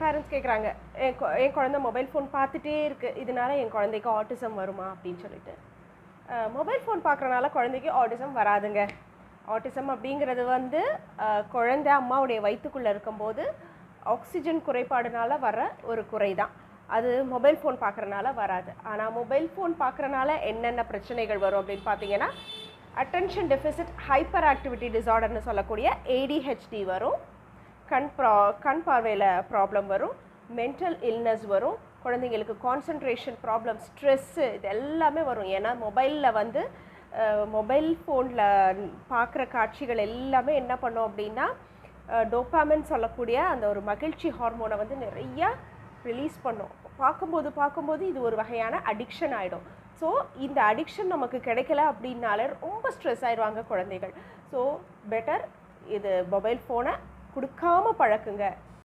Parents கேட்குறாங்க, என் குழந்தை mobile phone பார்த்துட்டே இருக்குது, இதனால என் குழந்தைக்கு ஆட்டிசம் வருமா அப்படின்னு சொல்லிட்டு. மொபைல் ஃபோன் பார்க்குறனால குழந்தைக்கு ஆட்டிசம் வராதுங்க. ஆட்டிசம் அப்படிங்கிறது வந்து குழந்தை அம்மாவுடைய வயிற்றுக்குள்ளே இருக்கும்போது ஆக்சிஜன் குறைபாடுனால வர ஒரு குறை தான். அது மொபைல் ஃபோன் பார்க்குறனால வராது. ஆனால் மொபைல் ஃபோன் பார்க்குறனால என்னென்ன பிரச்சனைகள் வரும் அப்படின்னு பார்த்தீங்கன்னா, அட்டென்ஷன் டெஃபிசிட் ஹைப்பர் ஆக்டிவிட்டி டிஸார்டர்னு சொல்லக்கூடிய ADHD வரும், கண் பார்வையில் ப்ராப்ளம் வரும், மென்டல் இல்னஸ் வரும், குழந்தைங்களுக்கு கான்சன்ட்ரேஷன் ப்ராப்ளம், ஸ்ட்ரெஸ்ஸு, இது எல்லாமே வரும். ஏன்னா மொபைலில் வந்து மொபைல் ஃபோனில் பார்க்குற காட்சிகள் எல்லாமே என்ன பண்ணோம் அப்படின்னா, டோபாமின் சொல்லக்கூடிய அந்த ஒரு மகிழ்ச்சி ஹார்மோனை வந்து நிறையா ரிலீஸ் பண்ணும். பார்க்கும்போது இது ஒரு வகையான அடிக்ஷன் ஆகிடும். ஸோ இந்த அடிக்ஷன் நமக்கு கிடைக்கல அப்படின்னாலே ரொம்ப ஸ்ட்ரெஸ் ஆயிடுவாங்க குழந்தைகள். ஸோ பெட்டர் இது மொபைல் ஃபோனை கொடுக்காம பழக்குங்க.